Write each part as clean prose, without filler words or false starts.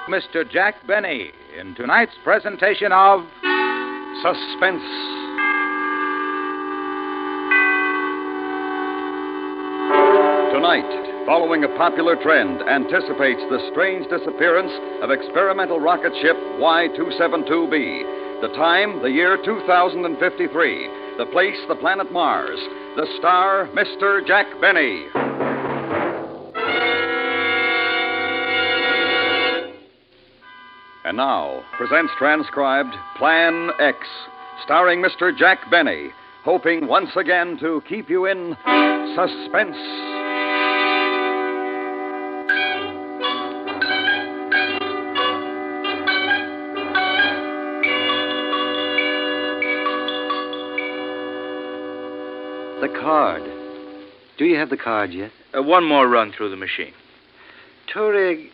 Mr. Jack Benny in tonight's presentation of Suspense. Tonight, following a popular trend, anticipates the strange disappearance of experimental rocket ship Y272B. The time, the year 2053. The place, the planet Mars. The star, Mr. Jack Benny. And now, presents transcribed Plan X, starring Mr. Jack Benny, hoping once again to keep you in suspense. The card. Do you have the card yet? One more run through the machine. Tourig,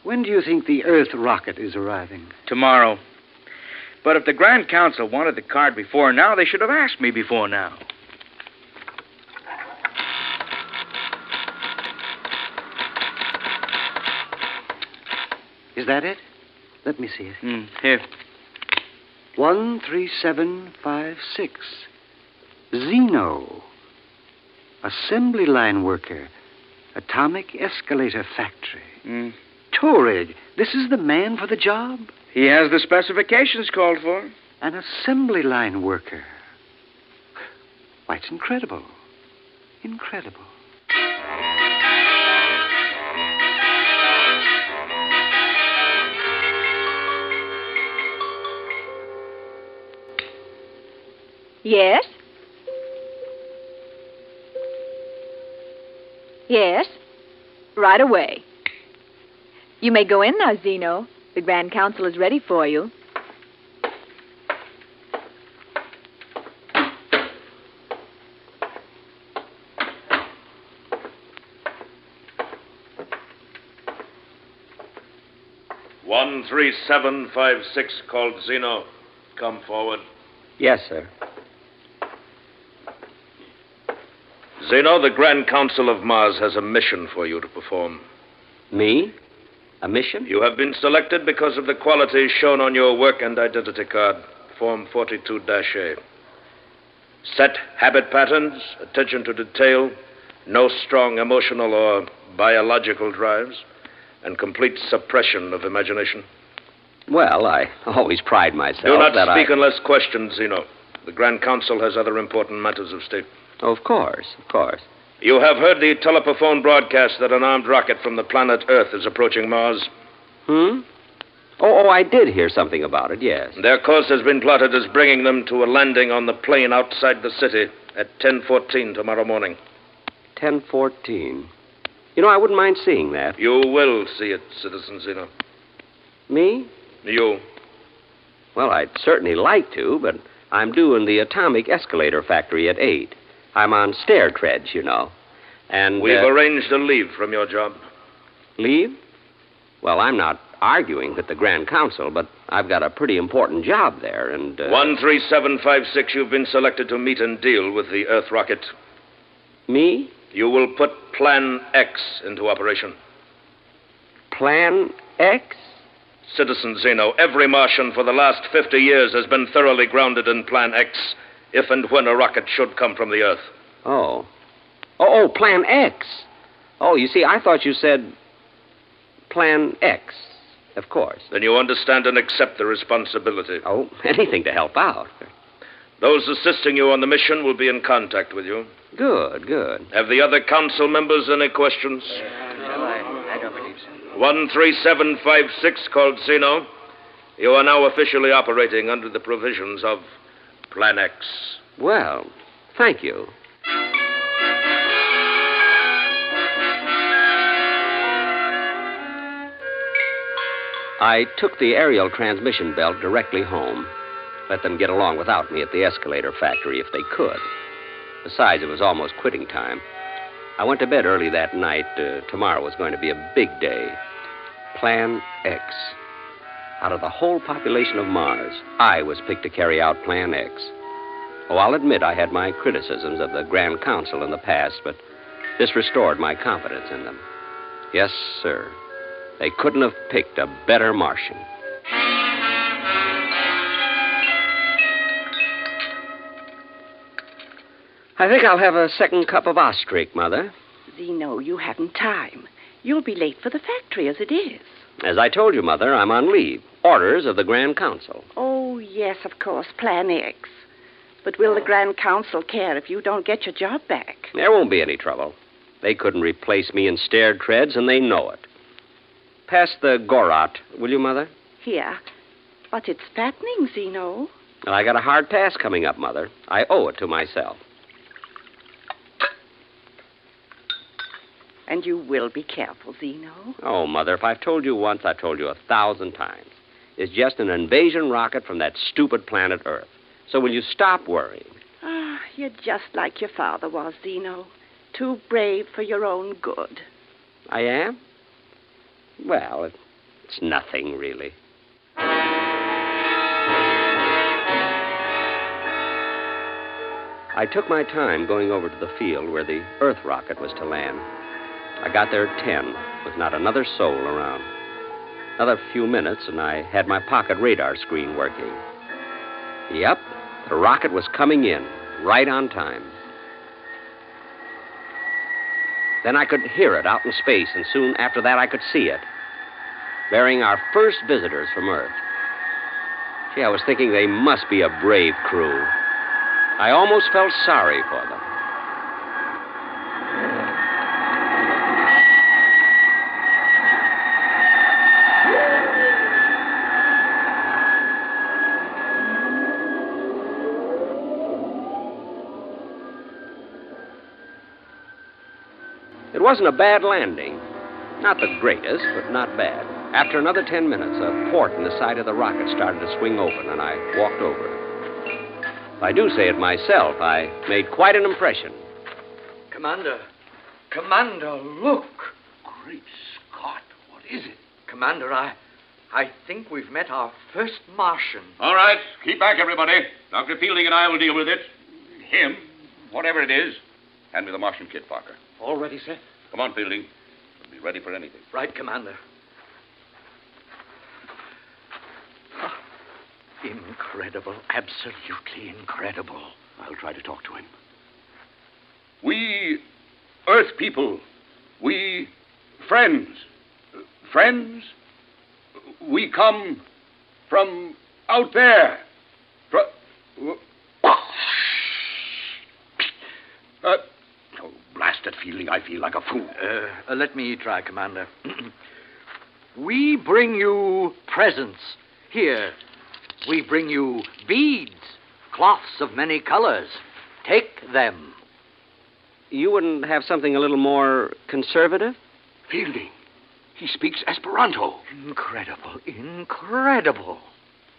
when do you think the Earth rocket is arriving? Tomorrow. But if the Grand Council wanted the card before now, they should have asked me before now. Is that it? Let me see it. Here. 13756. Zeno. Assembly line worker. Atomic escalator factory. Tourig, this is the man for the job? He has the specifications called for. An assembly line worker. Why, it's incredible. Incredible. Yes? Yes? Right away. You may go in now, Zeno. The Grand Council is ready for you. One 3756 called Zeno. Come forward. Yes, sir. Zeno, the Grand Council of Mars has a mission for you to perform. Me? A mission? You have been selected because of the qualities shown on your work and identity card, Form 42-A. Set habit patterns, attention to detail, no strong emotional or biological drives, and complete suppression of imagination. Well, I always pride myself Do not that speak unless questioned, Zeno. The Grand Council has other important matters of state. Of course, of course. You have heard the telephone broadcast that an armed rocket from the planet Earth is approaching Mars. Oh, I did hear something about it, yes. Their course has been plotted as bringing them to a landing on the plain outside the city at 10:14 tomorrow morning. 10:14. You know, I wouldn't mind seeing that. You will see it, Citizen Zeno. Me? You. Well, I'd certainly like to, but I'm due in the atomic escalator factory at 8. I'm on stair treads, you know. And We've arranged a leave from your job. Leave? Well, I'm not arguing with the Grand Council, but I've got a pretty important job there, and... 13756, you've been selected to meet and deal with the Earth rocket. Me? You will put Plan X into operation. Plan X? Citizen Zeno, every Martian for the last 50 years has been thoroughly grounded in Plan X, if and when a rocket should come from the Earth. Oh, Plan X. Oh, you see, I thought you said Plan X, of course. Then you understand and accept the responsibility. Oh, anything to help out. Those assisting you on the mission will be in contact with you. Good, good. Have the other council members any questions? I don't believe so. 13756 called Zeno. You are now officially operating under the provisions of Plan X. Well, thank you. I took the aerial transmission belt directly home. Let them get along without me at the escalator factory if they could. Besides, it was almost quitting time. I went to bed early that night. Tomorrow was going to be a big day. Plan X. Out of the whole population of Mars, I was picked to carry out Plan X. Oh, I'll admit I had my criticisms of the Grand Council in the past, but this restored my confidence in them. Yes, sir. They couldn't have picked a better Martian. I think I'll have a second cup of ostrich, Mother. Zeno, you haven't time. You'll be late for the factory as it is. As I told you, Mother, I'm on leave. Orders of the Grand Council. Oh, yes, of course, Plan X. But will the Grand Council care if you don't get your job back? There won't be any trouble. They couldn't replace me in stair treads, and they know it. Pass the Gorot, will you, Mother? Here. But it's fattening, Zeno. Well, I got a hard pass coming up, Mother. I owe it to myself. And you will be careful, Zeno. Oh, Mother, if I've told you once, I've told you 1,000 times. It's just an invasion rocket from that stupid planet Earth. So will you stop worrying? Ah, you're just like your father was, Zeno. Too brave for your own good. I am? Well, it's nothing, really. I took my time going over to the field where the Earth rocket was to land. I got there at 10, with not another soul around. Another few minutes, and I had my pocket radar screen working. Yep, the rocket was coming in, right on time. Then I could hear it out in space, and soon after that I could see it, bearing our first visitors from Earth. Gee, I was thinking they must be a brave crew. I almost felt sorry for them. It wasn't a bad landing. Not the greatest, but not bad. After another 10 minutes, a port in the side of the rocket started to swing open, and I walked over it. If I do say it myself, I made quite an impression. Commander, look. Great Scott, what is it? Commander, I think we've met our first Martian. All right, keep back, everybody. Dr. Fielding and I will deal with it. Him, whatever it is. Hand me the Martian kit, Parker. All ready, sir? Come on, Fielding. We'll be ready for anything. Right, Commander. Incredible. Absolutely incredible. I'll try to talk to him. We Earth people, we friends. Friends? We come from out there. Oh, blasted Fielding, I feel like a fool. Let me try, Commander. We bring you presents. Here, we bring you beads, cloths of many colors. Take them. You wouldn't have something a little more conservative? Fielding, he speaks Esperanto. Incredible.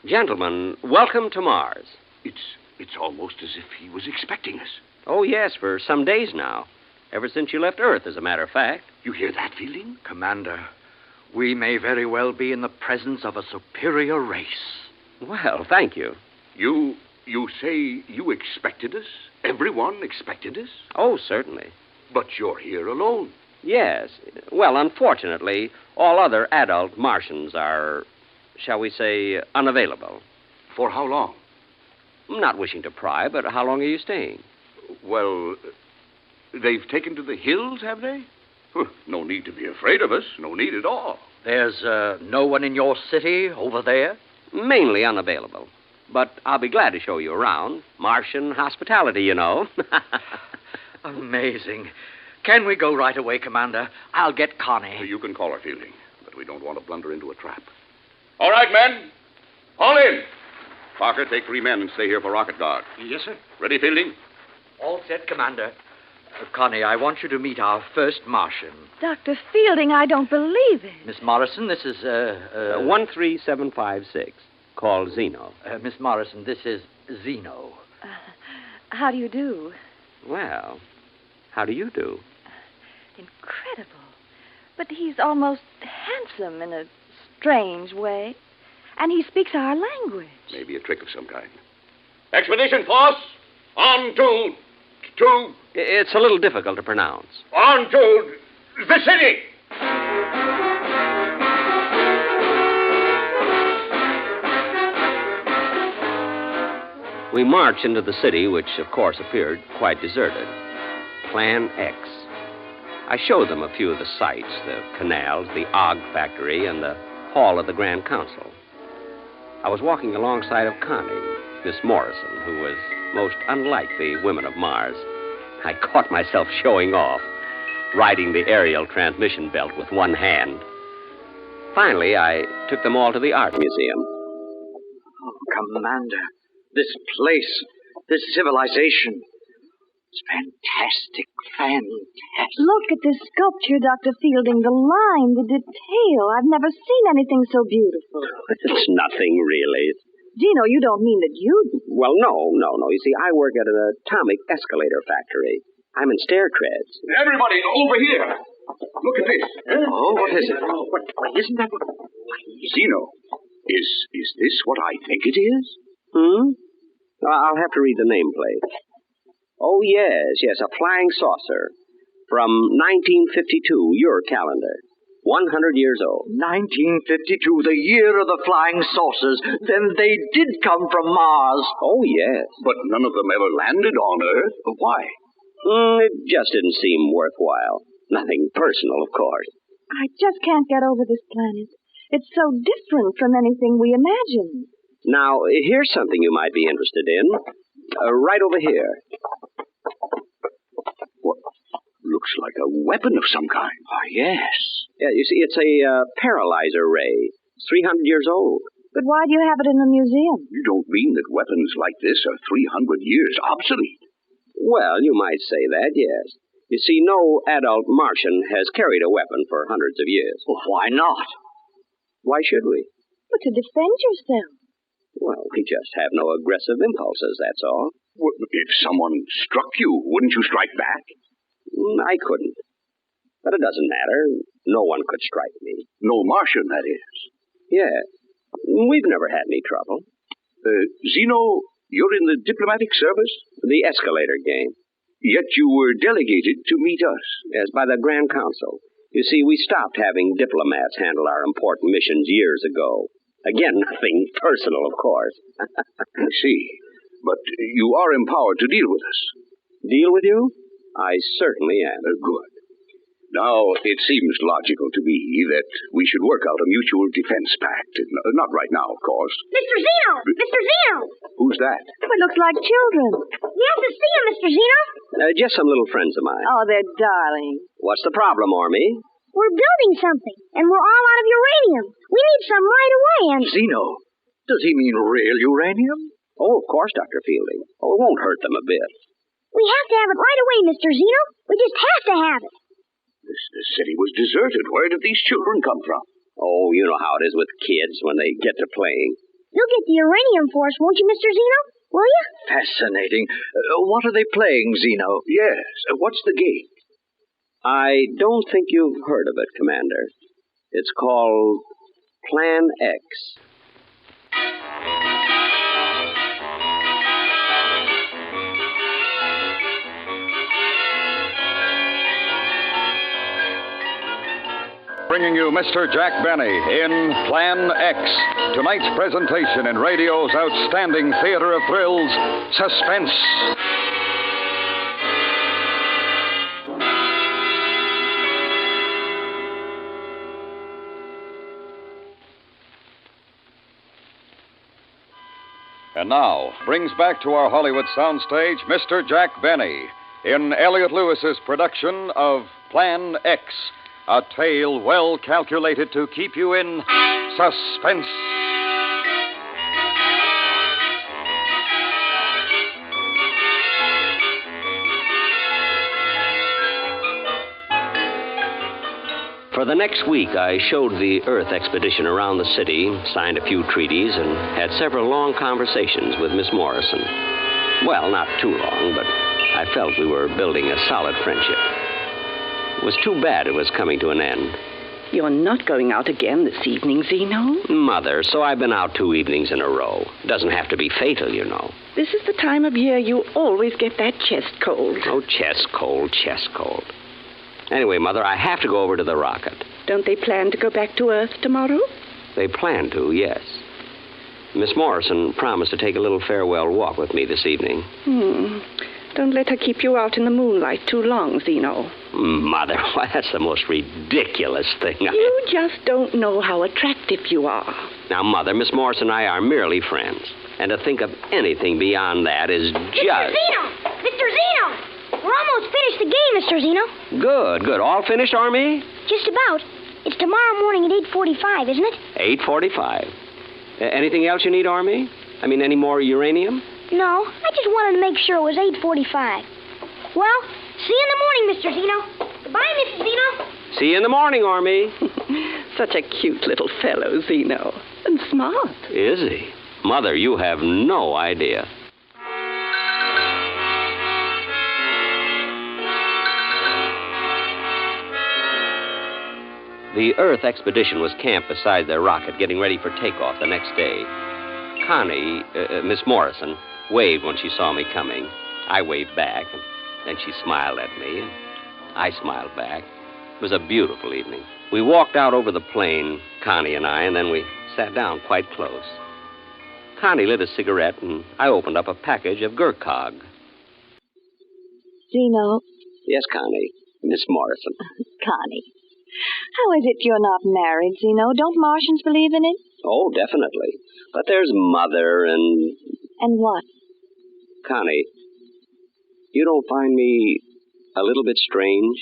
Gentlemen, welcome to Mars. It's almost as if he was expecting us. Oh, yes, for some days now. Ever since you left Earth, as a matter of fact. You hear that, Fielding? Commander, we may very well be in the presence of a superior race. Well, thank you. You say you expected us? Everyone expected us? Oh, certainly. But you're here alone. Yes. Well, unfortunately, all other adult Martians are, shall we say, unavailable. For how long? Not wishing to pry, but how long are you staying? Well, they've taken to the hills, have they? No need to be afraid of us. No need at all. There's no one in your city over there? Mainly unavailable. But I'll be glad to show you around. Martian hospitality, you know. Amazing. Can we go right away, Commander? I'll get Connie. You can call her, Fielding, but we don't want to blunder into a trap. All right, men. All in. Parker, take 3 men and stay here for rocket guard. Yes, sir. Ready, Fielding? All set, Commander. Connie, I want you to meet our first Martian. Dr. Fielding, I don't believe it. Miss Morrison, this is, 13756, called Zeno. Miss Morrison, this is Zeno. How do you do? Well, how do you do? Incredible. But he's almost handsome in a strange way. And he speaks our language. Maybe a trick of some kind. Expedition Force, on to... It's a little difficult to pronounce. On to the city! We marched into the city, which, of course, appeared quite deserted. Plan X. I showed them a few of the sights, the canals, the Og factory, and the hall of the Grand Council. I was walking alongside of Connie, Miss Morrison, who was most unlike the women of Mars. I caught myself showing off, riding the aerial transmission belt with one hand. Finally, I took them all to the Art Museum. Oh, Commander, this place, this civilization, it's fantastic, fantastic. Look at this sculpture, Dr. Fielding. The line, the detail. I've never seen anything so beautiful. It's nothing, really. Gino, you don't mean that you... Well, no. You see, I work at an atomic escalator factory. I'm in stair treads. Everybody, over here. Look at this. Oh, what is it? What, isn't that what... Zeno, is this what I think it is? I'll have to read the nameplate. Oh, yes, a flying saucer. From 1952, your calendar. 100 years old. 1952, the year of the flying saucers. Then they did come from Mars. Oh, yes. But none of them ever landed on Earth. Why? It just didn't seem worthwhile. Nothing personal, of course. I just can't get over this planet. It's so different from anything we imagined. Now, here's something you might be interested in. Right over here. What? Looks like a weapon of some kind. Oh, yes. Yeah, you see, it's a paralyzer ray. It's 300 years old. But why do you have it in the museum? You don't mean that weapons like this are 300 years obsolete? Well, you might say that, yes. You see, no adult Martian has carried a weapon for hundreds of years. Well, why not? Why should we? But to defend yourself. Well, we just have no aggressive impulses, that's all. Well, if someone struck you, wouldn't you strike back? I couldn't. But it doesn't matter. No one could strike me. No Martian, that is. Yes. We've never had any trouble. Zeno, you're in the diplomatic service? The escalator game. Yet you were delegated to meet us. Yes, by the Grand Council. You see, we stopped having diplomats handle our important missions years ago. Again, nothing personal, of course. I see. But you are empowered to deal with us. Deal with you? I certainly am. Good. Now, it seems logical to me that we should work out a mutual defense pact. Not right now, of course. Mr. Zeno! Mr. Zeno! Who's that? It looks like children. You have to see him, Mr. Zeno. Just some little friends of mine. Oh, they're darling. What's the problem, Ormy? We're building something, and we're all out of uranium. We need some right away, and... Zeno, does he mean real uranium? Oh, of course, Dr. Fielding. Oh, it won't hurt them a bit. We have to have it right away, Mr. Zeno. We just have to have it. This city was deserted. Where did these children come from? Oh, you know how it is with kids when they get to playing. You'll get the uranium for us, won't you, Mr. Zeno? Will you? Fascinating. What are they playing, Zeno? Yes. What's the game? I don't think you've heard of it, Commander. It's called Plan X. Bringing you Mr. Jack Benny in Plan X. Tonight's presentation in radio's outstanding theater of thrills, Suspense. And now, brings back to our Hollywood soundstage Mr. Jack Benny in Elliot Lewis's production of Plan X. A tale well calculated to keep you in suspense. For the next week, I showed the Earth expedition around the city, signed a few treaties, and had several long conversations with Miss Morrison. Well, not too long, but I felt we were building a solid friendship. It was too bad it was coming to an end. You're not going out again this evening, Zeno? Mother, so I've been out 2 evenings in a row. Doesn't have to be fatal, you know. This is the time of year you always get that chest cold. Oh, chest cold, chest cold. Anyway, Mother, I have to go over to the rocket. Don't they plan to go back to Earth tomorrow? They plan to, yes. Miss Morrison promised to take a little farewell walk with me this evening. Don't let her keep you out in the moonlight too long, Zeno. Mother, why, that's the most ridiculous thing You just don't know how attractive you are. Now, Mother, Miss Morrison and I are merely friends. And to think of anything beyond that is just... Mr. Zeno! Mr. Zeno! We're almost finished the game, Mr. Zeno. Good. All finished, Army? Just about. It's tomorrow morning at 8:45, isn't it? 8:45. Anything else you need, Army? I mean, any more uranium? No, I just wanted to make sure it was 8:45. Well, see you in the morning, Mr. Zeno. Goodbye, Mrs. Zeno. See you in the morning, Army. Such a cute little fellow, Zeno. And smart. Is he? Mother, you have no idea. The Earth expedition was camped beside their rocket, getting ready for takeoff the next day. Connie, Miss Morrison, waved when she saw me coming. I waved back, and then she smiled at me, and I smiled back. It was a beautiful evening. We walked out over the plain, Connie and I, and then we sat down quite close. Connie lit a cigarette, and I opened up a package of Gurkhag. Zeno. Yes, Connie. Miss Morrison. Connie. How is it you're not married, Zeno? Don't Martians believe in it? Oh, definitely. But there's Mother and... And what? Connie, you don't find me a little bit strange?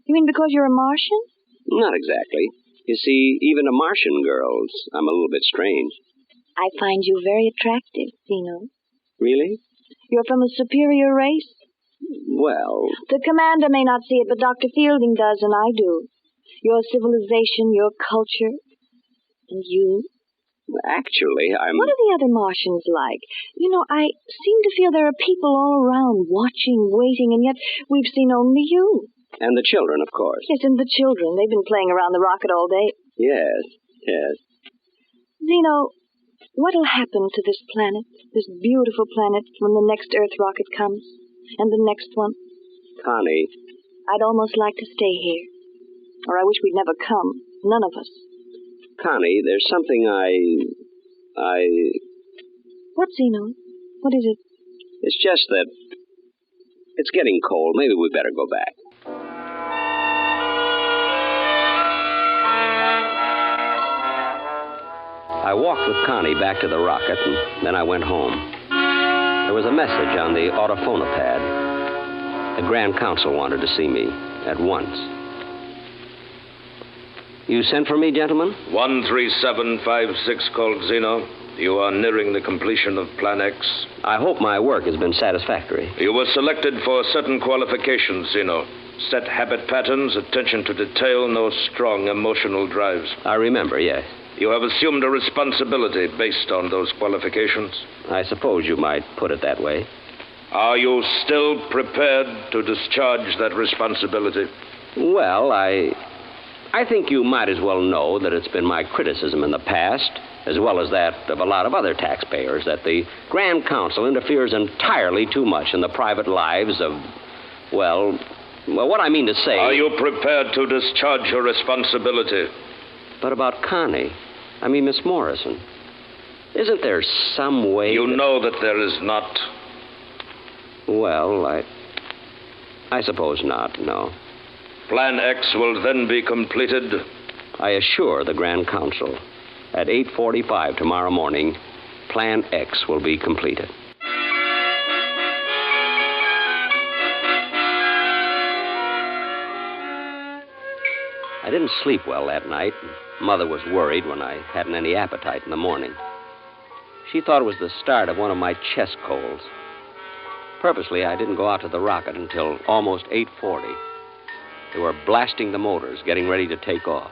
You mean because you're a Martian? Not exactly. You see, even to Martian girls, I'm a little bit strange. I find you very attractive, Zeno. Really? You're from a superior race? Well... The commander may not see it, but Dr. Fielding does, and I do. Your civilization, your culture, and you. Actually, I'm... What are the other Martians like? You know, I seem to feel there are people all around watching, waiting, and yet we've seen only you. And the children, of course. Yes, and the children. They've been playing around the rocket all day. Yes. Zeno, what'll happen to this planet, this beautiful planet, when the next Earth rocket comes? And the next one? Connie. I'd almost like to stay here. Or I wish we'd never come. None of us. Connie, there's something I... What, Zeno? What is it? It's just that it's getting cold. Maybe we better go back. I walked with Connie back to the rocket, and then I went home. There was a message on the autophonopad. The Grand Council wanted to see me at once. You sent for me, gentlemen? 13756 called Zeno. You are nearing the completion of Plan X. I hope my work has been satisfactory. You were selected for certain qualifications, Zeno. Set habit patterns, attention to detail, no strong emotional drives. I remember, yes. You have assumed a responsibility based on those qualifications. I suppose you might put it that way. Are you still prepared to discharge that responsibility? Well, I think you might as well know that it's been my criticism in the past, as well as that of a lot of other taxpayers, that the Grand Council interferes entirely too much in the private lives of, well, what I mean to say... Are you prepared to discharge your responsibility? But about Connie, I mean Miss Morrison, isn't there some way... You know that there is not. Well, I suppose not, no. Plan X will then be completed. I assure the Grand Council, at 8:45 tomorrow morning, Plan X will be completed. I didn't sleep well that night. Mother was worried when I hadn't any appetite in the morning. She thought it was the start of one of my chest colds. Purposely, I didn't go out to the rocket until almost 8:40. They were blasting the motors, getting ready to take off.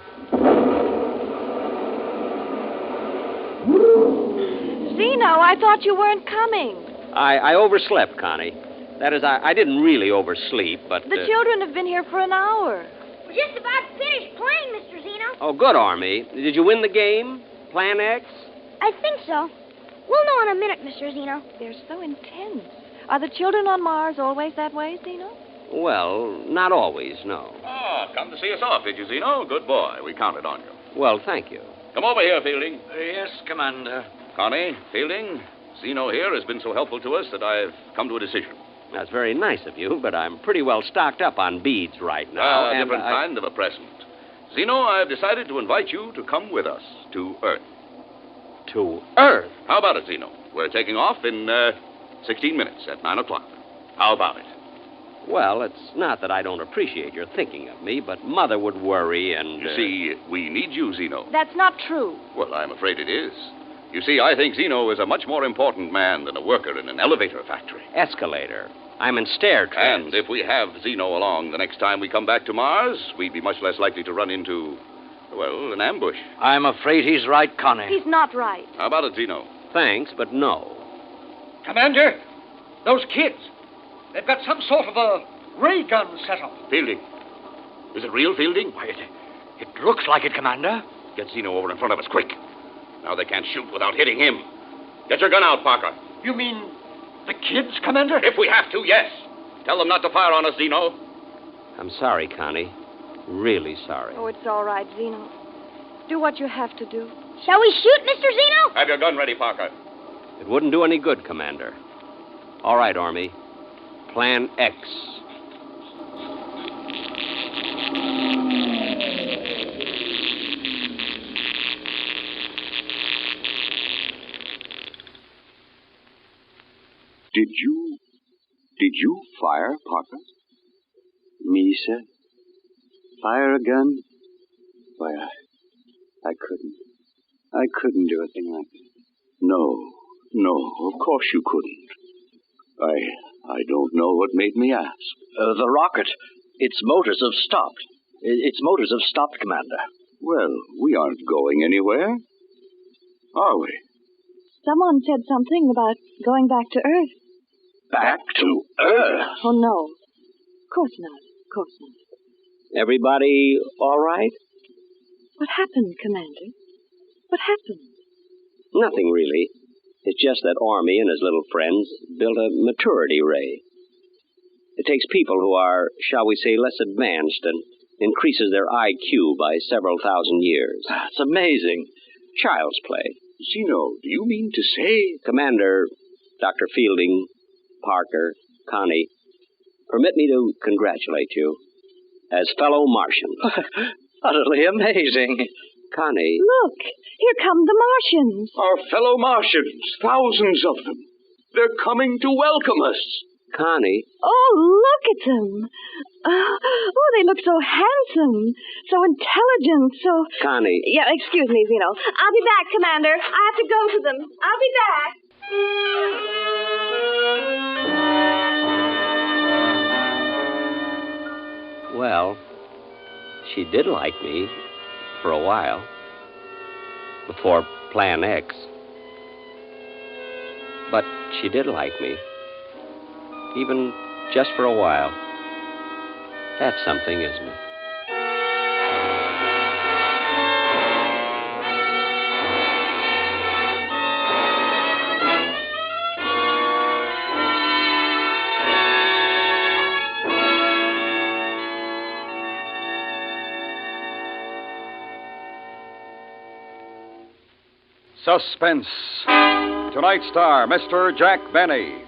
Zeno, I thought you weren't coming. I overslept, Connie. That is, I didn't really oversleep, but... The children have been here for an hour. We're just about finished playing, Mr. Zeno. Oh, good, Army. Did you win the game? Plan X? I think so. We'll know in a minute, Mr. Zeno. They're so intense. Are the children on Mars always that way, Zeno? Well, not always, no. Come to see us off, did you, Zeno? Good boy. We counted on you. Well, thank you. Come over here, Fielding. Yes, Commander. Connie, Fielding, Zeno here has been so helpful to us that I've come to a decision. That's very nice of you, but I'm pretty well stocked up on beads right now. A different kind of a present. Zeno, I've decided to invite you to come with us to Earth. To Earth? How about it, Zeno? We're taking off in 16 minutes at 9 o'clock. How about it? Well, it's not that I don't appreciate your thinking of me, but Mother would worry and... You see, we need you, Zeno. That's not true. Well, I'm afraid it is. You see, I think Zeno is a much more important man than a worker in an elevator factory. Escalator. I'm in stair trends. And if we have Zeno along the next time we come back to Mars, we'd be much less likely to run into, well, an ambush. I'm afraid he's right, Connie. He's not right. How about it, Zeno? Thanks, but no. Commander, those kids, they've got some sort of a ray gun set up. Fielding. Is it real, Fielding? Why, it looks like it, Commander. Get Zeno over in front of us, quick. Now they can't shoot without hitting him. Get your gun out, Parker. You mean the kids, Commander? If we have to, yes. Tell them not to fire on us, Zeno. I'm sorry, Connie. Really sorry. Oh, it's all right, Zeno. Do what you have to do. Shall we shoot, Mr. Zeno? Have your gun ready, Parker. It wouldn't do any good, Commander. All right, Army. Plan X. Did you fire, Parker? Me, sir? Fire a gun? Why, I couldn't. I couldn't do a thing like that. No, of course you couldn't. I don't know what made me ask. The rocket, its motors have stopped. Its motors have stopped, Commander. Well, we aren't going anywhere, are we? Someone said something about going back to Earth. Back to Earth? Oh, no. Of course not. Of course not. Everybody all right? What happened, Commander? What happened? Nothing, really. It's just that Army and his little friends built a maturity ray. It takes people who are, shall we say, less advanced and increases their IQ by several thousand years. That's amazing. Child's play. Zeno, do you mean to say... Commander, Dr. Fielding, Parker, Connie, permit me to congratulate you as fellow Martians. Utterly amazing. Connie. Look, here come the Martians. Our fellow Martians, thousands of them. They're coming to welcome us. Connie. Oh, look at them. Oh, they look so handsome, so intelligent, so... Connie. Yeah, excuse me, Zeno. I'll be back, Commander. I have to go to them. I'll be back. Well, she did like me for a while. Before Plan X. But she did like me. Even just for a while. That's something, isn't it? Suspense. Tonight's star, Mr. Jack Benny.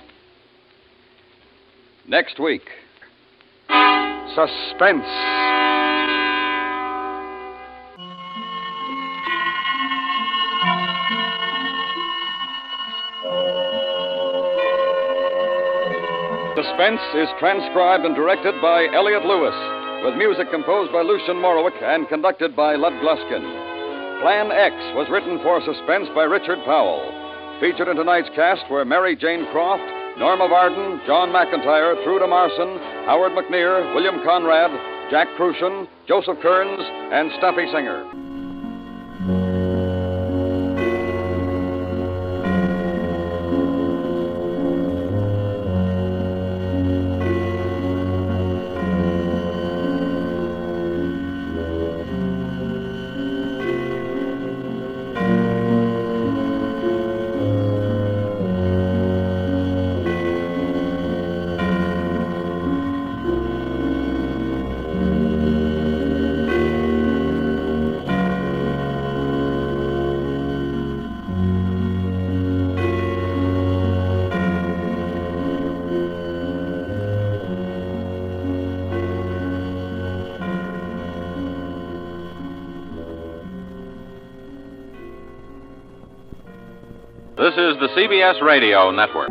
Next week, Suspense. Suspense is transcribed and directed by Elliott Lewis, with music composed by Lucian Morowick and conducted by Lud Gluskin. Plan X was written for Suspense by Richard Powell. Featured in tonight's cast were Mary Jane Croft, Norma Varden, John McIntyre, Truda Marson, Howard McNear, William Conrad, Jack Crucian, Joseph Kearns, and Stumpy Singer. This is the CBS Radio Network.